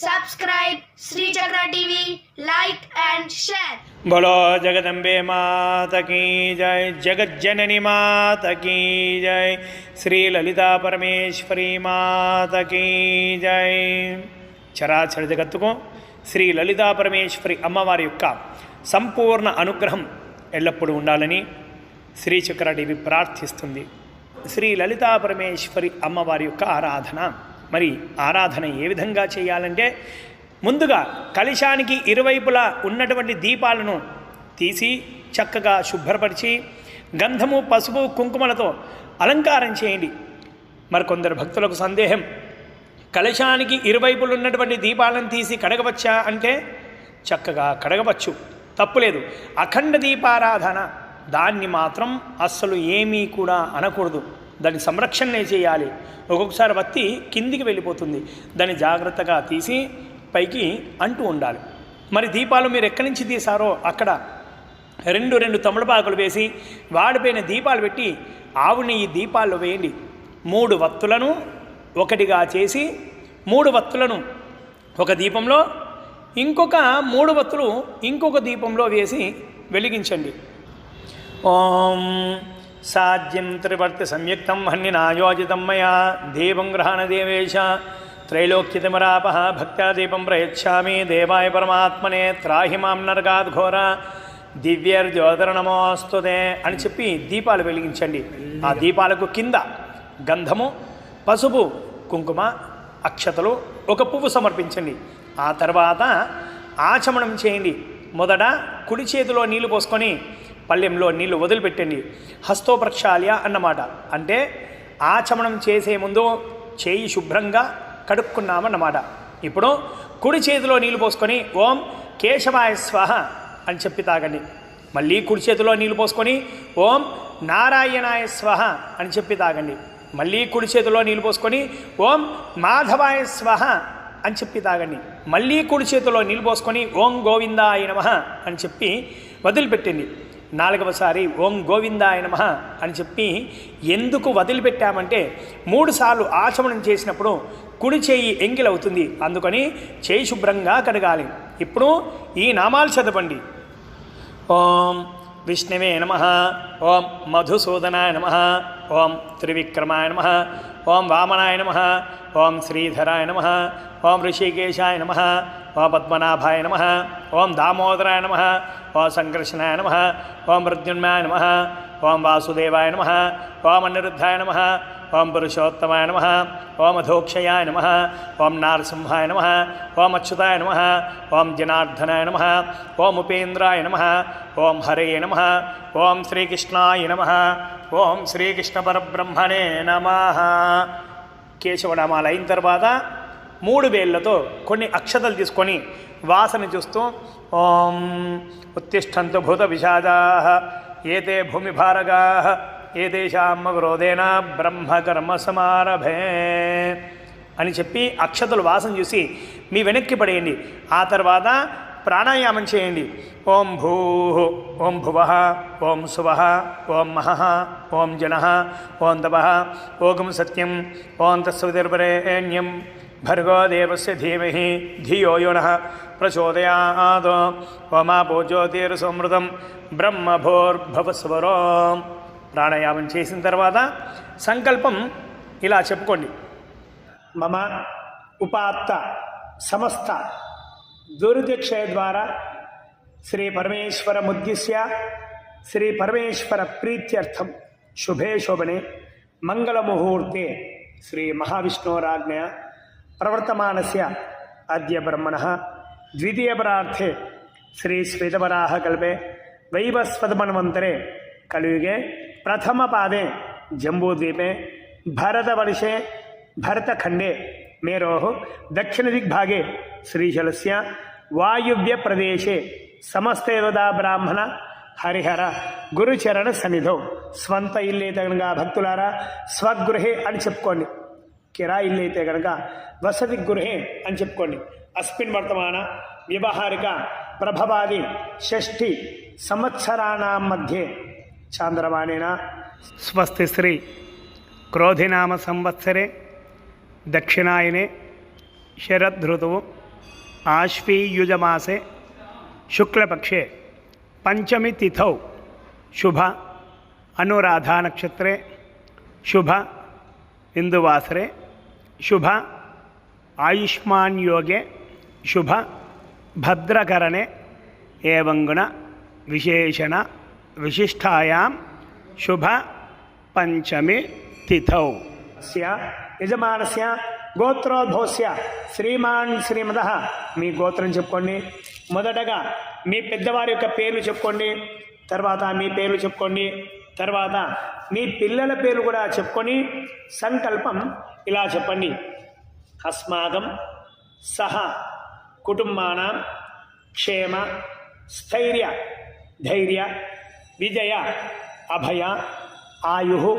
subscribe Sri Chakra TV, like and share. बोलो जगदम्बे माता की जय, जगत जननी माता की जय, श्री ललिता परमेश्वरी माता की जय. చరాచర జగత్తుకు శ్రీ లలితా పరమేశ్వరి అమ్మవారి యొక్క సంపూర్ణ అనుగ్రహం ఎల్లప్పుడూ ఉండాలని శ్రీ చక్ర టీవీ ప్రార్థిస్తుంది. శ్రీ లలితా పరమేశ్వరి అమ్మవారి యొక్క ఆరాధన. మరి ఆరాధన ఏ విధంగా చేయాలంటే, ముందుగా కలశానికి ఇరువైపులా ఉన్నటువంటి దీపాలను తీసి చక్కగా శుభ్రపరిచి గంధము, పసుపు, కుంకుమలతో అలంకారం చేయండి. మరికొందరు భక్తులకు సందేహం, కలశానికి ఇరువైపులు ఉన్నటువంటి దీపాలను తీసి కడగవచ్చా అంటే చక్కగా కడగవచ్చు, తప్పులేదు. అఖండ దీపారాధన దాన్ని మాత్రం అస్సలు ఏమీ కూడా అనకూడదు, దాని సంరక్షణనే చేయాలి. ఒక్కొక్కసారి వత్తి కిందికి వెళ్ళిపోతుంది, దాన్ని జాగ్రత్తగా తీసి పైకి అంటూ ఉండాలి. మరి దీపాలు మీరు ఎక్కడి నుంచి తీసారో అక్కడ రెండు తమలపాకులు వేసి వాడిపోయిన దీపాలు పెట్టి ఆవు నెయ్యి దీపాల్లో వేయండి. 3 వత్తులను ఒకటిగా చేసి 3 వత్తులను ఒక దీపంలో, ఇంకొక 3 వత్తులు ఇంకొక దీపంలో వేసి వెలిగించండి. ఓం సాధ్యం త్రివర్తి సంయుక్తం హన్నినాయోజితం మయా దేవం గ్రహణ దేవేశ త్రైలోక్యతిమరాప భక్త్యా దీపం ప్రయచ్ఛామి దేవాయ పరమాత్మనే త్రాహి మాం నరకాద్ ఘోర దివ్యర్జ్యోతిర్నమోస్తుతే అని చెప్పి దీపాలు వెలిగించండి. ఆ దీపాలకు కింద గంధము, పసుపు, కుంకుమ, అక్షతలు, ఒక పువ్వు సమర్పించండి. ఆ తర్వాత ఆచమనం చేయండి. మొదట కుడి చేతిలో నీళ్లు పోసుకొని పళ్ళెంలో నీళ్లు వదిలిపెట్టండి. హస్తోప్రక్షాళ్య అన్నమాట. అంటే ఆచమనం చేసే ముందు చేయి శుభ్రంగా కడుక్కున్నామన్నమాట. ఇప్పుడు కుడి చేతిలో నీళ్లు పోసుకొని ఓం కేశవాయ స్వహ అని చెప్పి తాగండి. మళ్ళీ కుడి చేతిలో నీళ్లు పోసుకొని ఓం నారాయణాయ స్వహ అని చెప్పి తాగండి. మళ్ళీ కుడి చేతిలో నీళ్లు పోసుకొని ఓం మాధవాయ స్వహ అని చెప్పి తాగండి. మళ్ళీ కుడి చేతిలో నీళ్లు పోసుకొని ఓం గోవిందాయ నమః అని చెప్పి వదిలిపెట్టండి. 4వసారి ఓం గోవిందాయ నమః అని చెప్పి ఎందుకు వదిలిపెట్టామంటే 3 సార్లు ఆచమనం చేసినప్పుడు కుడి చేయి ఎంగిలవుతుంది, అందుకని చేయి శుభ్రంగా కడగాలి. ఇప్పుడు ఈ నామాలు చదవండి. ఓం విష్ణవే నమః, ఓం మధుసూదనాయ నమః, ఓం త్రివిక్రమాయ నమః, ఓం వామనాయ నమః, ఓం శ్రీధరాయ నమః, ఓం ఋషికేశాయ నమః, ఓం పద్మనాభాయ నమః, ఓం దామోదరాయ నమః, ఓం సంకర్షణాయ నమః, ఓం ప్రద్యుమ్నాయ నమః, ఓం వాసుదేవాయ నమః, ఓం అనిరుద్ధాయ నమః, ఓం పురుషోత్తమాయ నమః, ఓం అధోక్షయాయ నమః, ఓం నారసింహాయ నమః, ఓం అచ్యుతాయ నమః, ఓం జనార్దనాయ నమః, ఓం ఉపేంద్రాయ నమః, ఓం హరే నమః, ఓం శ్రీకృష్ణాయ నమః, ఓం శ్రీకృష్ణ పరబ్రహ్మణే నమః. కేశవనామాలు అయిన తర్వాత 3 వేళ్లతో కొన్ని అక్షతలు తీసుకొని వాసన చూస్తూ ఓం ఉత్తిష్టంతు భూత విషాదాః ఏతే భూమిభారగాః ఏతేషాం క్రోధేన బ్రహ్మకర్మ సమారభే అని చెప్పి అక్షతలు వాసన చూసి మీ వెనక్కి పడేయండి. ఆ తర్వాత ప్రాణాయామం చేయండి. ఓం భూః, ఓం భువః, ఓం సువః, ఓం మహః, ఓం జనః, ఓం తపః, ఓం సత్యం, ఓం తత్సవితుర్వరేణ్యం భర్గో దేవస్య ధీమహి ధియో యో నః ప్రచోదయాత్. ఓమాపో జ్యోతిర్సమృతం బ్రహ్మభోర్భవస్వరో. ప్రాణాయామం చేసిన తర్వాత సంకల్పం ఇలా చెప్పుకోండి. మమ ఉపాత్త సమస్త దుర్దిక్షయ ద్వారా శ్రీ పరమేశ్వరముద్దిశ్య శ్రీ పరమేశ్వర ప్రీత్యర్థం శుభే శోభనే మంగళముహూర్తే శ్రీ మహావిష్ణోరాజ్ఞయ ప్రవర్తమానస్య అద్య బ్రహ్మణః ద్వితీయపరార్థే శ్రీ శ్వేతవరాహకల్పే వైవస్వతమన్వంతరే కలియుగే ప్రథమపాదే జంబూద్వీపే భరతవర్షే భరతఖండే మేరోః దక్షిణదిగ్భాగే శ్రీశైలస్య వాయువ్యప్రదేశే సమస్తదేవతా బ్రాహ్మణ హరిహర గురుచరణ సన్నిధౌ. స్వంత ఇల్లైతే కనుక భక్తులారా స్వగృహే అని చెప్పుకోండి, కిరా ఇల్లైతే కనుక వసతి గృహే అని చెప్పుకోండి. అస్మిన్ వర్తమాన వ్యవహారిక ప్రభవాది షష్ఠి సంవత్సరాణం మధ్యే చాంద్రమానేన స్వస్తి శ్రీ క్రోధినామ సంవత్సరే దక్షిణాయనే శరదృతువు आश्वीयुजमासे शुक्लपक्षे पंचमी तिथौ शुभ अनुराधा नक्षत्रे शुभ इंदुवासरे शुभ आयुष्मान योगे शुभ भद्रकरणे एवं गुण विशेषण विशिष्टायां शुभ पंचमी तिथौ यजमानस्य గోత్రోద్భవస్య శ్రీమాన్ శ్రీమదః మీ గోత్రం చెప్పుకోండి. మొదటగా మీ పెద్దవారి యొక్క పేర్లు చెప్పుకోండి. తర్వాత మీ పేర్లు చెప్పుకోండి. తర్వాత మీ పిల్లల పేర్లు కూడా చెప్పుకొని సంకల్పం ఇలా చెప్పండి. అస్మాకం సహ కుటుంబానాం క్షేమ స్థైర్య ధైర్య విజయ అభయ ఆయు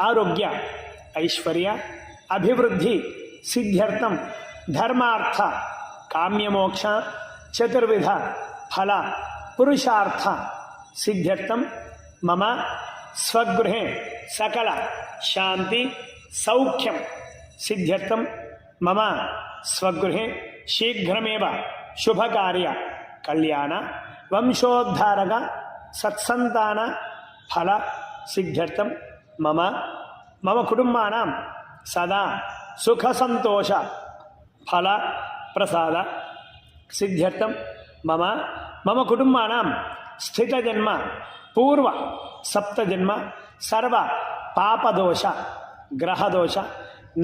ఆరోగ్య ఐశ్వర్య అభివృద్ధి సిద్ధ్యర్థం ధర్మార్థ కామ్యమోక్ష చతుర్విధ ఫల పురుషార్థ సిద్ధ్యర్థం మమ స్వగృహే సకల శాంతి సౌఖ్యం సిద్ధ్యర్థం మమ స్వగృహే శీఘ్రమేవ శుభకార్య కళ్యాణ వంశోద్ధారక సత్సంతాన ఫల సిద్ధ్యర్థం మమ మమ కుటుంబానాం సదా సుఖ సంతోష ఫల ప్రసాద సిద్ధ్యర్థం మమ మమ కుటుంబానాం స్థితజన్మ పూర్వ సప్తజన్మ సర్వ పాపదోష గ్రహదోష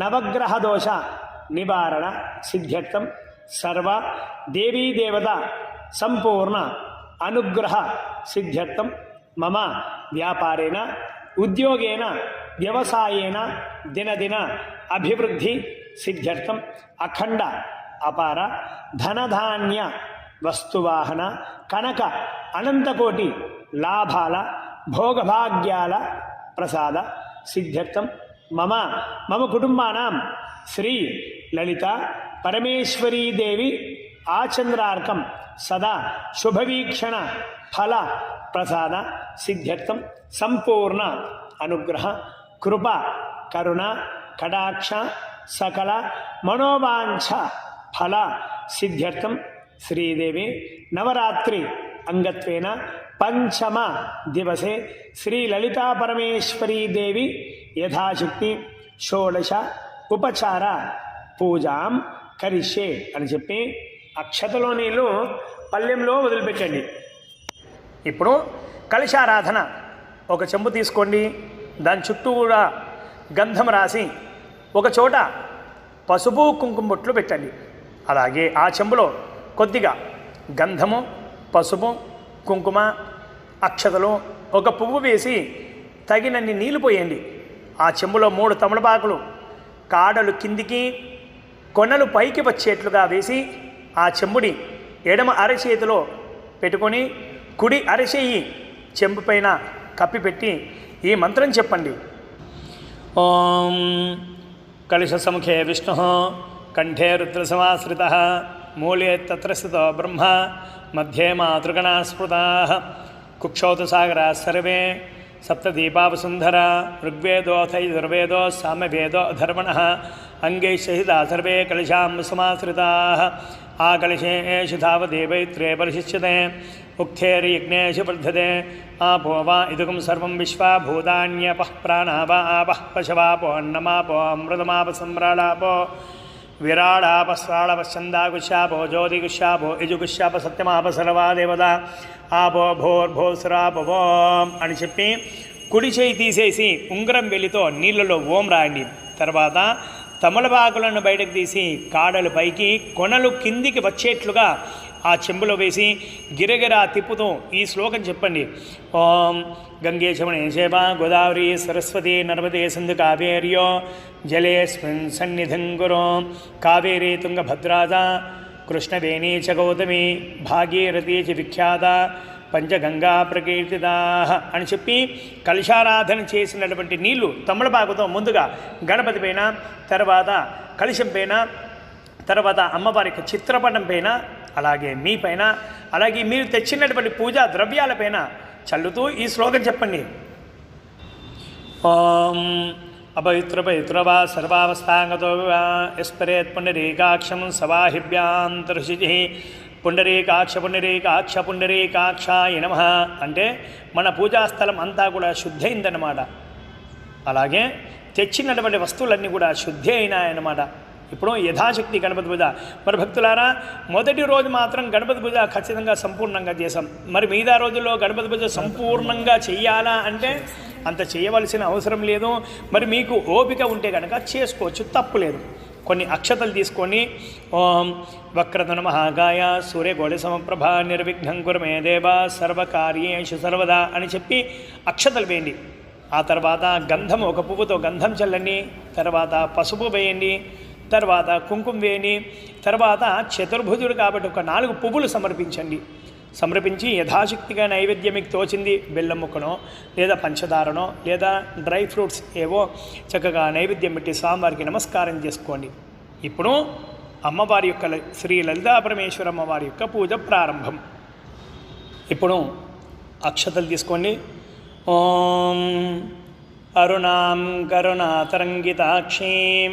నవగ్రహదోష నివారణ సిద్ధ్యర్థం సర్వ దేవీ దేవత సంపూర్ణ అనుగ్రహ సిద్ధ్యర్థం మమ వ్యాపారేణ ఉద్యోగేన వ్యవసాయేన దినదిన అభివృద్ధి సిద్ధ్యర్థం అఖండ అపార ధనధాన్య వస్తువాహన కనక అనంతకోటి లాభాల భోగభాగ్యాల ప్రసాద సిద్ధ్యర్థం మమ మమ కుటుంబానాం శ్రీ లలిత పరమేశ్వరీ దేవి ఆచంద్రార్కం సదా శుభవీక్షణ ఫల ప్రసాద సిద్ధ్యర్థం సంపూర్ణ అనుగ్రహ కృప కరుణ కటాక్ష సకల మనోవాంఛ ఫల సిద్ధ్యర్థం శ్రీదేవి నవరాత్రి అంగత్వేన పంచమ దివసే శ్రీ లలితా పరమేశ్వరీ దేవి యథాశక్తి షోడశ ఉపచార పూజాం కరిష్యే అని చెప్పి అక్షతలో నీళ్ళు పళ్ళెంలో వదిలిపెట్టండి. ఇప్పుడు కలశారాధన ఒక చెంబు తీసుకోండి. దాని చుట్టూ కూడా గంధం రాసి ఒక చోట పసుపు కుంకుమ బొట్లు పెట్టండి. అలాగే ఆ చెంబులో కొద్దిగా గంధము పసుపు కుంకుమ అక్షతలు ఒక పువ్వు వేసి తగినన్ని నీళ్లు పోయండి. ఆ చెంబులో 3 తమలపాకులు కాడలు కిందికి కొనలు పైకి వచ్చేట్లుగా వేసి ఆ చెంబుని ఎడమ అరచేతిలో పెట్టుకొని కుడి అరచేయి చెంబు పైన కప్పిపెట్టి ఈ మంత్రం చెప్పండి. ఓం కలశ సముఖే విష్ణు కంఠే రుద్రసమాశ్రిత మూలే తత్ర స్థితో బ్రహ్మ మధ్యే మాతృగణా స్మృతా కుక్షౌతు సాగరా సర్వే సప్తదీపావసుంధర ఋగ్వేదోథైర్వేదో సామవేదో అధర్వణ అంగైశ్చహితా సర్వే కలశాం సమాశ్రితా ఆ కలశేషు ధావదేవైత్రే పరిశిష్యతే ఉక్తేర్యజ్ఞేషు వర్ధతే ఆపో వా ఇదుకం సర్వం విశ్వా భూతాన్యపః ప్రాణా వా ఆపః పశవాపో అన్నమాపో అమృతమాప సంభ్రాళాపో విరాళాపస్రాళపశ్చందాగుశాపో జ్యోతిగుశాపో యజుగుశాప సత్యమాప సర్వా దేవత ఆపో భోర్భోస్రాపో అని చెప్పి కుడి చేయి తీసేసి ఉంగరం వెలితో నీళ్ళలో ఓం రాయండి. తర్వాత తమలపాకులను బయటకు తీసి కాడలు పైకి కొనలు కిందికి వచ్చేట్లుగా ఆ చెంబులో వేసి గిరగిరా తిప్పుతూ ఈ శ్లోకం చెప్పండి. ఓం గంగే చమనే శేవ గోదావరి సరస్వతి నర్మదే సింధు కావేర్యో జలేస్మిన్ సన్నిధిం గురు కావేరీ తుంగభద్రాజ కృష్ణవేణీ చ గౌతమి భాగీరథీ చ విఖ్యాత పంచగంగా ప్రకీర్తితా అని చెప్పి కలశారాధన చేసినటువంటి నీళ్లు తమలపాకుతో ముందుగా గణపతి పైన, తర్వాత కలశం పైన, తర్వాత అమ్మవారి యొక్క చిత్రపటం పైన, అలాగే మీ పైన, అలాగే మీరు తెచ్చినటువంటి పూజా ద్రవ్యాలపైన చల్లుతూ ఈ శ్లోకం చెప్పండి. ఓం అపవిత్రపవిత్రవా సర్వావస్థాంగతో యస్పరేత్ పుండరీకాక్షం సవాహిభ్యాంతర్షిజి పుండరీకాక్ష పుండరీకాక్ష పుండరీకాక్షాయ నమః అంటే మన పూజాస్థలం అంతా కూడా శుద్ధి అయిందన్నమాట. అలాగే తెచ్చినటువంటి వస్తువులన్నీ కూడా శుద్ధి అయినాయన్నమాట. ఇప్పుడు యథాశక్తి గణపతి పూజ. మరి భక్తులారా, మొదటి రోజు మాత్రం గణపతి పూజ ఖచ్చితంగా సంపూర్ణంగా చేసాం. మరి మిగతా రోజుల్లో గణపతి పూజ సంపూర్ణంగా చెయ్యాలా అంటే అంత చేయవలసిన అవసరం లేదు. మరి మీకు ఓపిక ఉంటే కనుక చేసుకోవచ్చు, తప్పులేదు. కొన్ని అక్షతలు తీసుకొని ఓం వక్రతున మహాగాయ సూర్యకోటి సమప్రభ నిర్విఘ్నం కురుమే దేవ సర్వకార్యేషు సర్వదా అని చెప్పి అక్షతలు వేయండి. ఆ తర్వాత గంధం, ఒక పువ్వుతో గంధం చల్లండి. తర్వాత పసుపు వేయండి. తర్వాత కుంకుమ వేయండి. తర్వాత చతుర్భుజుడు కాబట్టి ఒక 4 పువ్వులు సమర్పించి యథాశక్తిగా నైవేద్యం మీకు తోచింది బెల్లం ముక్కనో లేదా పంచదారనో లేదా డ్రై ఫ్రూట్స్ ఏవో చక్కగా నైవేద్యం పెట్టి స్వామివారికి నమస్కారం చేసుకోండి. ఇప్పుడు అమ్మవారి యొక్క శ్రీ లలితా పరమేశ్వర అమ్మవారి యొక్క పూజ ప్రారంభం. ఇప్పుడు అక్షతలు తీసుకోండి. ఓం అరుణాం కరుణాతరంగితాక్షీం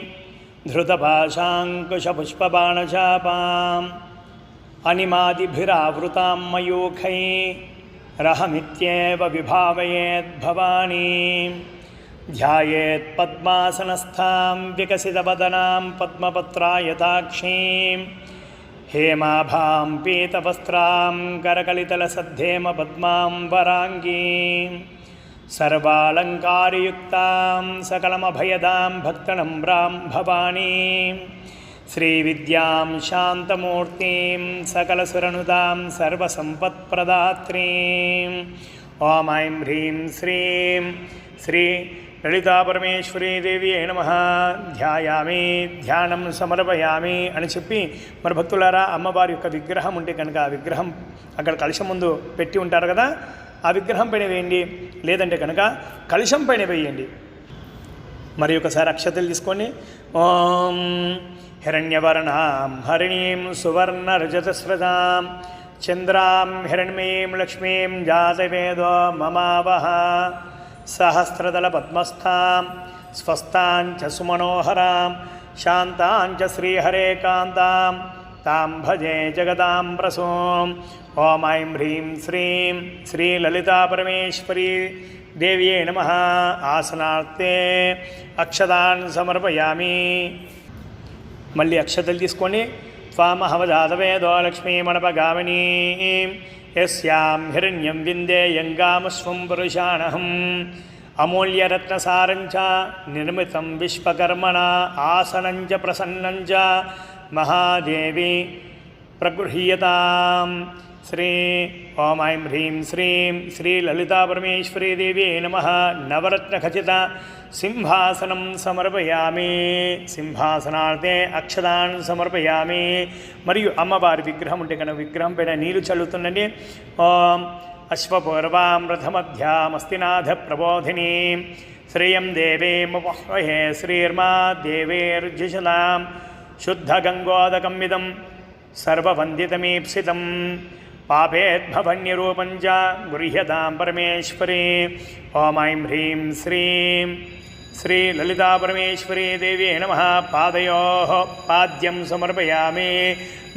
ధృతపాశాంకుశపుష్పబాణచాపాం అనిమాదిభిరావృతాం మయూఖై రహమిత్యేవ విభావయేద్భవానీ ధ్యాయేత్ పద్మాసనస్థాం వికసితవదనాం పద్మపత్రాయతాక్షీం హేమాభాం పీతవస్త్రాం కరకలితలసద్ధేమ పద్మాం వరాంగీం సర్వాలంకారయుక్తాం సకలమభయదాం భక్తనమ్రాం భవానీం శ్రీవిద్యాం శాంతమూర్తిం సకలసురనుదాం సర్వసంపత్ప్రదాత్రీం ఓం ఐం హ్రీం శ్రీం శ్రీ లలితా పరమేశ్వరీ దేవి నమః ధ్యాయామి ధ్యానం సమర్పయామి అని చెప్పి మరి భక్తులారా, అమ్మవారి యొక్క విగ్రహం ఉంటే కనుక ఆ విగ్రహం అక్కడ కలశం ముందు పెట్టి ఉంటారు కదా, ఆ విగ్రహం పైన వేయండి. లేదంటే కనుక కలశం పైన వేయండి. మరి ఒకసారి అక్షతలు తీసుకొని ఓం హిరణ్యవర్ణాం హరిణీం సువర్ణరజతస్రజాం చంద్రాం హిరణ్మయీం లక్ష్మీం జాతవేదో మమావహ సహస్రదళ పద్మస్థాం స్వస్థాంచ సుమనోహరాం శాంతాంచ శ్రీహరేకాంతాం తాం భజే జగదాం ప్రసోం ఓం ఐం హ్రీం శ్రీం శ్రీ లలితా పరమేశ్వరీ దేవ్యే నమః ఆసనార్థే అక్షతాన్ సమర్పయామి. మళ్ళీ అక్షతలు తీసుకొని త్వామహవజాతవేదో లక్ష్మీమణపగామినీ యస్యాం హిరణ్యం విందేయంగామస్వం పురుషాణహం అమూల్యరత్నసారంచ నిర్మితం విశ్వకర్మణా ఆసనంచ ప్రసన్నంచ మహాదేవి ప్రగృహ్యతాం. శ్రీ ఓం ఐం హ్రీం శ్రీం శ్రీ లలితా పరమేశ్వరీ దేవి నమః నవరత్నఖచిత సింహాసనం సమర్పయామి. సింహాసనార్థే అక్షతాన్ సమర్పయామి. మరియు అమ్మవారి విగ్రహం ఉంటే కనుక విగ్రహం పైన నీరు చల్లుతుండండి. ఓం అశ్వపూర్వాం రథమధ్యామస్తినాథ ప్రబోధినీ శ్రియం దేవీముపహ్వహే శ్రీర్మా దేవేర్జుషలాం శుద్ధగంగోదకం ఇదం సర్వవందితమీప్సితం పాపేద్భవన్యరూపం చ గృహ్యతాం పరమేశ్వరీ. ఓం ఐం హ్రీం శ్రీం శ్రీ లలితా పరమేశ్వరీ దేవి నమః పాదయోః పాద్యం సమర్పయామి.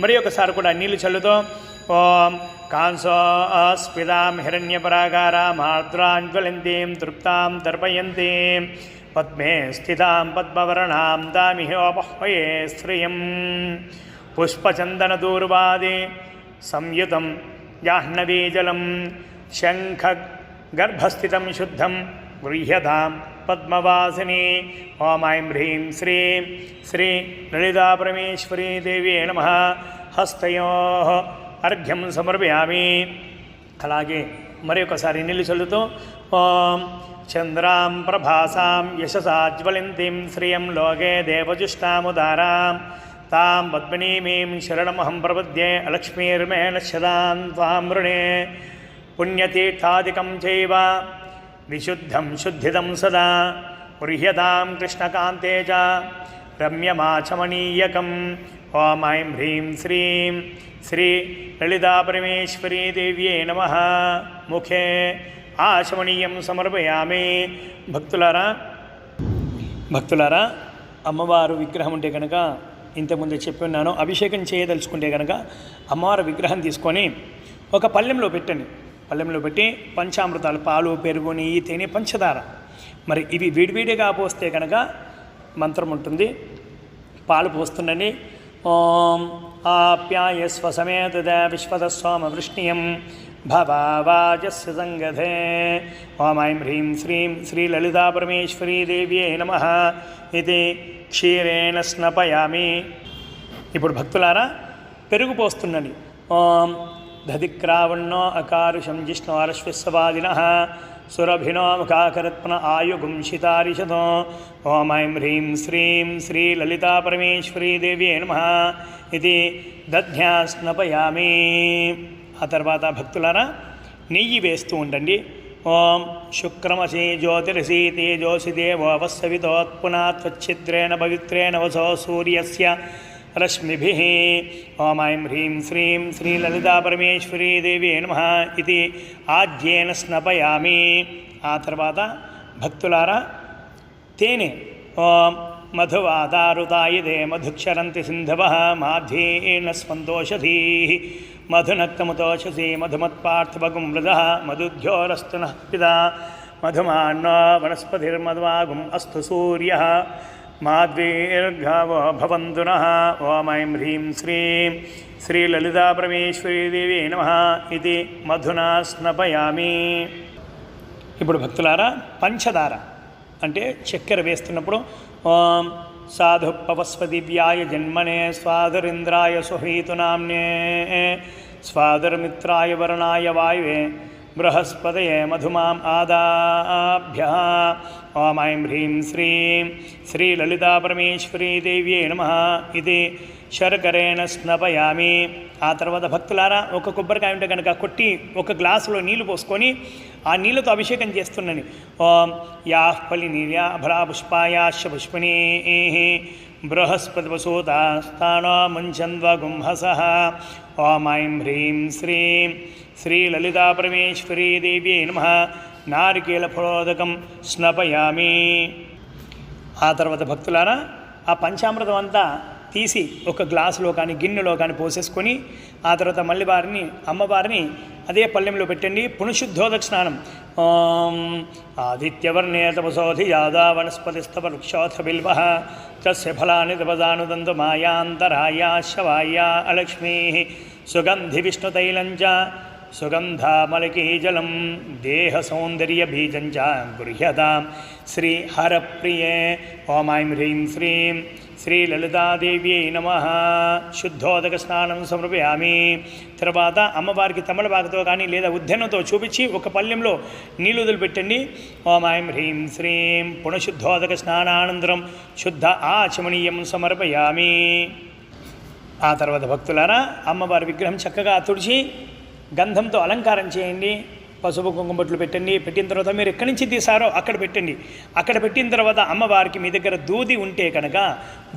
మరి ఒకసారి కూడా నీళ్ళు చల్లుతో ఓం కాంసోస్ఫితాం హిరణ్యపరాగారాం ఆర్ద్రాంజ్వలంతీం తృప్తాం తర్పయంతీం పద్మే స్థితాం పద్మవర్ణాం దామిహోపహ్వయే శ్రియం పుష్పచందనదూర్వాదే సంయుతం జాహ్నవీజలం శంఖగర్భస్థితం శుద్ధం గృహ్యతాం పద్మవాసిని. ఓం ఐం హ్రీం శ్రీం శ్రీ లలితా పరమేశ్వరీ దేవి నమః హస్తయోః అర్ఘ్యం సమర్పయామి. అలాగే మరి ఒకసారి నీళ్ళు చల్లుతూ ఓం చంద్రాం ప్రభాసాం యశసాజ్వలంతిం శ్రియం లోకే దేవజుష్టాముదారాం తాం పద్మినీమీం శరణమహం ప్రపద్యే అలక్ష్మీర్మే నశ్యతాం త్వాం వృణే పుణ్యతీర్థాదికం చైవ విశుద్ధం శుద్ధిదం సదా గృహ్యతాం కృష్ణకాంతే చ రమ్యమాచమనీయకం. ఓం ఐం హ్రీం శ్రీం శ్రీ లలితా పరమేశ్వరీ దేవ్యే నమః ముఖే ఆచమనీయం సమర్పయామి. భక్తులారా, భక్తులారా, అమ్మవారు విగ్రహం ఉంటే కనుక ఇంతకుముందు చెప్పి ఉన్నాను, అభిషేకం చేయదలుచుకుంటే కనుక అమ్మవారి విగ్రహం తీసుకొని ఒక పళ్ళెంలో పెట్టండి. పళ్ళెంలో పెట్టి పంచామృతాలు, పాలు, పెరుగు, నెయ్యి, తేనె, పంచదార, మరి ఇవి విడివిడిగా పోస్తే కనుక మంత్రం ఉంటుంది. పాలు పోస్తుండండి. ఓం ఆప్యాయస్వ సమేత విశ్వతస్వామ వృష్ణియం భవావాజస్య సంగధే. ఓం ఐం హ్రీం శ్రీం శ్రీ లలితా పరమేశ్వరీ దేవ్యే నమః ఇది క్షీరేణ స్నపయామి. ఇప్పుడు భక్తులారా పెరుగు పోస్తుండండి. ఓం దధిక్రావణో అకారుషం జిష్ణోరశ్విస్వాదినః సురభినో ముఖాకరత్న ఆయుగుంషితారిషతో. ఓం ఐం హ్రీం శ్రీం శ్రీ లలితా పరమేశ్వరీ దేవ్యే నమః ఇది దధ్యా స్నపయామి. ఆ తర్వాత భక్తులారా నెయ్యి వేస్తూ ఉండండి. ఓం శుక్రమసి జ్యోతిరసి తేజోసి దేవో వత్సవితోత్పునాత్వచ్ఛిద్రేణ పవిత్రేణ వసో సూర్యస్య రశ్మిభిః. ఓం ఐం హ్రీం శ్రీం శ్రీ లలితా పరమేశ్వరీ దేవ్యే నమః ఇది ఆజ్యేన స్నపయామి. ఆ తర్వాత భక్తులారా తేనె. ఓం మధువాదారుతాయిదే మధుక్షరంతి సింధవః మాధ్యేన స్వందోషధీః మధునక్తముతోషసి మధుమత్పార్థవగుం మృదః మధుధ్యోరస్తు నః పితా మధుమాన్నో వనస్పతిర్మధ్వాగుం అస్తు సూర్యః మాద్వీర్ఘవో భవంతు నః. ఓం ఐం హ్రీం శ్రీం శ్రీ లలితా పరమేశ్వరీ దేవీ నమః ఇది మధునా స్నపయామి. ఇప్పుడు భక్తులారా పంచదార అంటే చక్కెర వేస్తున్నప్పుడు ఓం సాధు పవస్వ దివ్యాయ జన్మనే స్వాధురింద్రాయ సుహీతునామ్నే స్వాధుర్మిత్రాయ వరుణాయ వాయువే బృహస్పతయే మధుమాం ఆదాభ్యః. ఓం ఐం హ్రీం శ్రీం శ్రీ లలితా పరమేశ్వరీ దేవ్యే నమః ఇది శర్కరేణ స్నపయామి. ఆ తర్వాత భక్తులారా ఒక కొబ్బరికాయ ఉంటే కనుక కొట్టి ఒక గ్లాసులో నీళ్లు పోసుకొని ఆ నీళ్ళతో అభిషేకం చేస్తున్నాను. ఓం యాః ఫలినీర్యాభరా పుష్పాయాశ్చ పుష్పిణీ బృహస్పతి వసూతాస్తానో ముంచన్వగుంహసః. ఓం ఐం హ్రీం శ్రీం శ్రీ లలితా పరమేశ్వరీ దేవ్యే నమః నారికేల ఫలోదకం స్నపయామి. ఆ తర్వాత భక్తులారా ఆ పంచామృతం అంతా తీసి ఒక గ్లాసులో కానీ గిన్నెలో కానీ పోసేసుకొని ఆ తర్వాత మళ్ళీ అమ్మవారిని అదే పళ్ళెంలో పెట్టండి. పునఃశుద్ధోదక స్నానం. ఓం ఆదిత్యవర్ణే తపసోధి యాదా వనస్పతిస్తవ వృక్షోథ బిల్వః తస్య ఫలాని తపదానుదంతు మాయాంతరాయా శవాయా అలక్ష్మీ సుగంధి విష్ణుతైలంచ సుగంధామలకీజలం దేహ సౌందర్య బీజంచ గృహ్యతాం శ్రీ హరప్రియే. ఓం ఐం హ్రీం శ్రీం శ్రీ లలితాదేవ్యై నమః శుద్ధోదక స్నానం సమర్పయామి. తర్వాత అమ్మవారికి తమలపాకుతో కానీ లేదా ఉద్దెనతో చూపించి ఒక పళ్ళెంలో నీళ్ళు వదిలిపెట్టండి. ఓం ఐం హ్రీం శ్రీం పునఃశుద్ధోదక స్నానానంతరం శుద్ధ ఆచమనీయం సమర్పయామి. ఆ తర్వాత భక్తులారా అమ్మవారి విగ్రహం చక్కగా తుడిచి గంధంతో అలంకారం చేయండి. పసుపు కుంకుమ బొట్లు పెట్టండి. పెట్టిన తర్వాత మీరు ఎక్కడి నుంచి తీసారో అక్కడ పెట్టండి. అక్కడ పెట్టిన తర్వాత అమ్మవారికి మీ దగ్గర దూది ఉంటే కనుక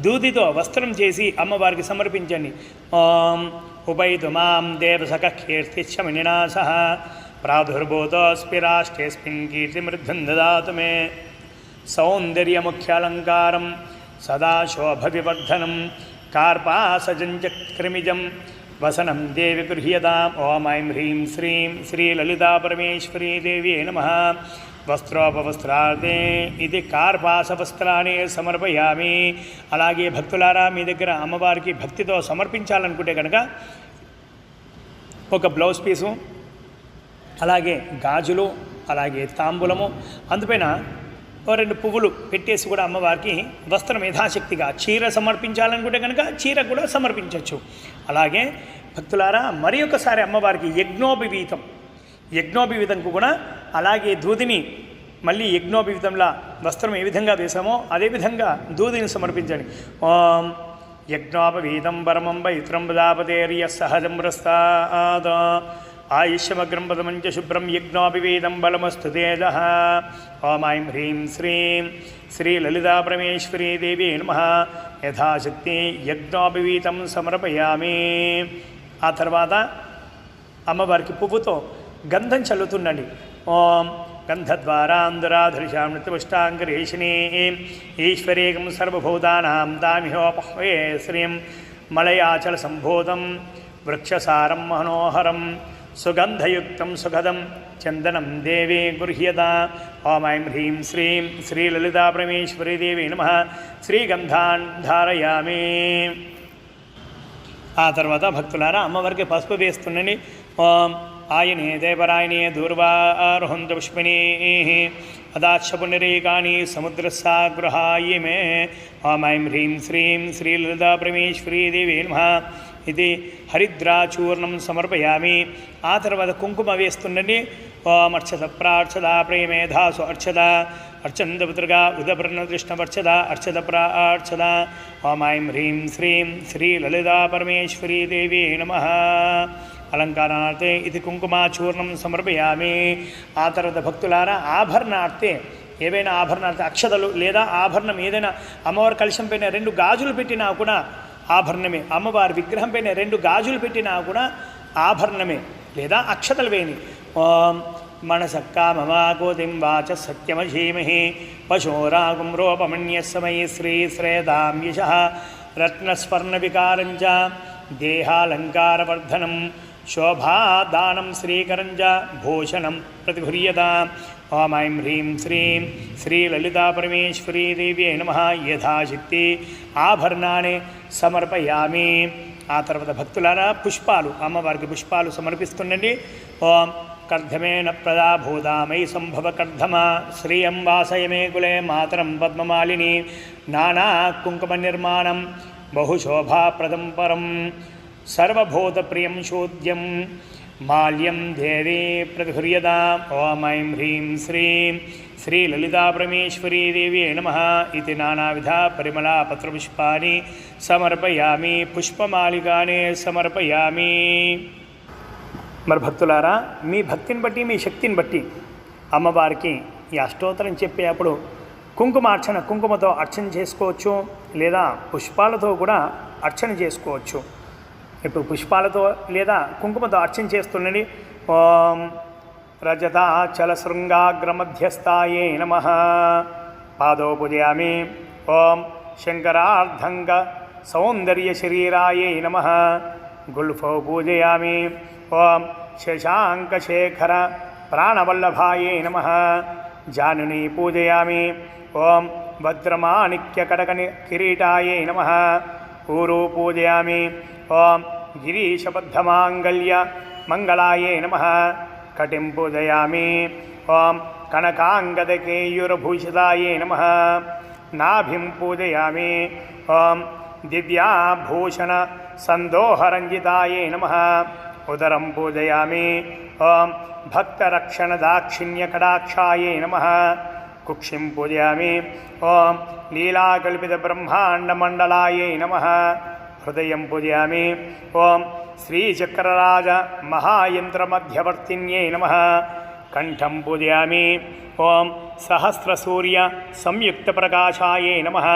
దూదితో వస్త్రం చేసి అమ్మవారికి సమర్పించండి. ఓం ఉపైతు మాం దేవసఖ కీర్తిచ్చమినినాశః ప్రాదుర్భూతోస్పిరాష్టేస్మిన్ కీర్తిమృద్ధిం దదాతు మే సౌందర్యముఖ్యాలంకారం సదా శోభవివర్ధనం కార్పాసజంచక్రిమిజం వసనం దేవి గృహ్యతాం. ఓం ఐం హ్రీం శ్రీం శ్రీ లలితా పరమేశ్వరీ దేవ్యే నమః వస్త్రోపవస్త్రార్థే ఇది కార్పాస వస్త్రాన్ని సమర్పయామి. అలాగే భక్తులారా మీ దగ్గర అమ్మవారికి భక్తితో సమర్పించాలనుకుంటే కనుక ఒక బ్లౌజ్ పీసు, అలాగే గాజులు, అలాగే తాంబూలము, అందుపైన ఓ 2 పువ్వులు పెట్టేసి కూడా అమ్మవారికి వస్త్రం యథాశక్తిగా చీర సమర్పించాలనుకుంటే కనుక చీర కూడా సమర్పించవచ్చు. అలాగే భక్తులారా మరి ఒకసారి అమ్మవారికి యజ్ఞోపవీతంకు కూడా అలాగే దూదిని మళ్ళీ యజ్ఞోపవీతంలా వస్త్రం ఏ విధంగా వేసామో అదేవిధంగా దూదిని సమర్పించండి. ఓం యజ్ఞోపవీతం పరమం పవిత్రం ప్రజాపతేర్య సహజం ప్రస్తాద ఆయుష్యమగ్రం పదమంచ శుభ్రం యజ్ఞోపవీతం బలమస్తు తేజః. ఓం ఐం హ్రీం శ్రీం శ్రీ లలితా పరమేశ్వరీ దేవీ నమః యథాశక్తి యజ్ఞోపవీతం సమర్పయామి. ఆ తర్వాత అమ్మవారికి పువ్వుతో గంధం చల్లుతుండండి. ఓం గంధద్వారాంధురాధరిషాం నృత్యపుష్టాంగరేషిణీ ఈశ్వరేకం సర్వభూతానాం దామిహోపహ్వే శ్రీం మలయాచల సంభూతం వృక్షసారం మనోహరం సుగంధయుక్తం సుఖదం చందనం దేవే గృహ్యత. ఓం ఐం హ్రీం శ్రీం శ్రీలలితా పరమేశ్వరీ దేవి నమః. శ్రీగంధాన్ ధారయామి. ఆ తర్వాత భక్తులారా అమ్మవారికి పసుపు వేస్తుండండి. ఓం ఆయనే దేవరాయనే దూర్వారోహంత పుష్పిణీ అదాక్షపుండరీకాని సముద్రసాగృహాయ మే. ఓం ఐం హ్రీం శ్రీం శ్రీలలితా పరమేశ్వరీ దేవి నమః. ఇది హరిద్రాచూర్ణం సమర్పయామి. ఆ తర్వాత కుంకుమ వేస్తుండండి. ఓం అర్చత ప్రార్చద ప్రేమేధాసు అర్చద అర్చందపుత్రగా ఉదప్రనదృష్ణవర్చద అర్చద ప్రార్చద. ఓం ఐం హ్రీం శ్రీం శ్రీలలితా పరమేశ్వరీ దేవి నమః. అలంకారార్థే ఇది కుంకుమాచూర్ణం సమర్పయామి. ఆ తర్వాత భక్తులారా ఆభరణార్థే ఏవైనా ఆభరణార్థ అక్షతలు లేదా ఆభరణం ఏదైనా అమ్మవారి కలశం పైన 2 గాజులు పెట్టినా కూడా ఆభరణమే. అమ్మవారి విగ్రహం పైన 2 గాజులు పెట్టినా కూడా ఆభరణమే లేదా అక్షతలు వేని. ఓం మనసక్కామవాకోతిం వాచ సత్యమధీమహి పశోరాగుం రూపమన్యస్మై శ్రీశ్రేదాం యశః రత్నస్వర్ణవికారంచ దేహాలంకారవర్ధనం శోభాదానం శ్రీకరంచ భూషణం ప్రతిగృహ్యత. ఓం ఐం హ్రీం శ్రీం శ్రీలలితా పరమేశ్వరీ దేవ్యై నమః. యథాశక్తి ఆభరణాన్ని సమర్పయామి. ఆ తర్వాత భక్తులారా పుష్పాలు అమ్మవారికి పుష్పాలు సమర్పిస్తుండండి. ఓం కర్ధమేన ప్రదాభూతామై సంభవ కర్ధమ శ్రియం వాసయమే కులే మాతరం పద్మమాలిని నానా కుంకుమ నిర్మాణం బహుశోభాప్రదం పరం సర్వభూతప్రియం శోద్యం మాల్యం దేవీ ప్రతిగృహ్యత. ఓం ఐం హ్రీం శ్రీం శ్రీలలితా పరమేశ్వరీ దేవ్యై నమః. ఇది నానావిధ పరిమళా పత్రపుష్పాని సమర్పయామి. పుష్పమాలికానే సమర్పయామి. మరి భక్తులారా మీ భక్తిని బట్టి మీ శక్తిని బట్టి అమ్మవారికి ఈ అష్టోత్తరం చెప్పేటప్పుడు కుంకుమార్చన కుంకుమతో అర్చన చేసుకోవచ్చు లేదా పుష్పాలతో కూడా అర్చన చేసుకోవచ్చు. ఇప్పుడు పుష్పాలతో లేదా కుంకుమతో అర్చన చేస్తుండండి. ఓం రజతాచల శృంగాగ్రమధ్యస్థాయే నమః. పాదో పూజయామి. ఓం శంకరార్ధంగ సౌందర్య శరీరాయే నమః. గుల్ఫో పూజయామి. ఓం శశాంకశేఖర ప్రాణవల్లభాయే నమః. జానుని పూజయామి. ఓం భద్రమాణిక్యకటక కిరీటాయే నమః. ఊరు పూజయామి. ఓం గిరీశబద్ధమాంగళ్య మంగళాయే నమః. కటిం పూజయామి. ఓం కనకాంగదకేయూరభూషితాయే నమః. నాభిం పూజయామి. ఓం దివ్యాభూషణ సందోహరంజితాయే నమః. ఉదరం పూజయామి. ఓం భక్తరక్షణదాక్షిణ్యకటాక్షాయే నమః. కుక్షిం పూజయామి. ఓం లీలాకల్పితబ్రహ్మాండమండలాయే నమః. హృదయం పూజయామి. ఓం శ్రీచక్రరాజ మహాయంత్రమధ్యవర్తిన్యే నమః. కంఠం పూజయామి. ఓం సహస్రసూర్య సంయుక్తప్రకాశాయే నమః.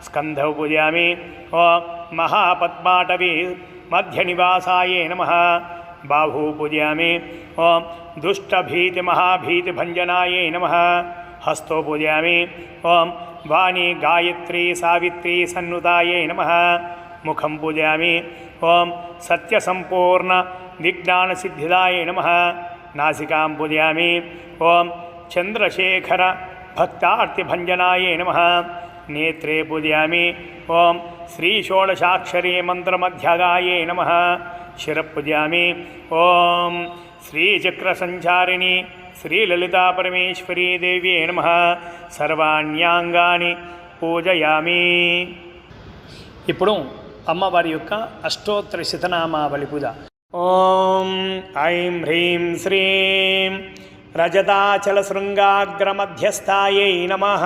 స్కంధం పూజయామి. ఓం మహాపద్మాటవీ మధ్యనివాసాయే నమః. బాహు పూజయామి. ఓం దుష్టభీతిమహాభీతిభంజనాయే నమః. హస్తో పూజయామి. ఓం వాణి గాయత్రీ సావిత్రీ సన్నుతాయే నమః. ముఖం పూజయామి. ఓం సత్యసంపూర్ణ విజ్ఞానసిద్ధిదాయే నమః. నాసికాం పూజయామి. ఓం చంద్రశేఖర భక్తార్తిభంజనాయే నమః. నేత్రే పూజయామి. ఓం శ్రీషోడశాక్షరీ మంత్రమధ్యగాయే నమః. శిరపూజయామి. ఓం శ్రీచక్రసంచారిణి శ్రీలలితా పరమేశ్వరీ దేవ్యే నమః. సర్వాణ్యాంగాని పూజయామి. ఇప్పుడు అమ్మవారి యొక్క అష్టోత్తర శతనామావళి పూజ. ఓం ఐం హ్రీం శ్రీం రజతాచల శృంగాగ్రమధ్యస్థాయై నమః.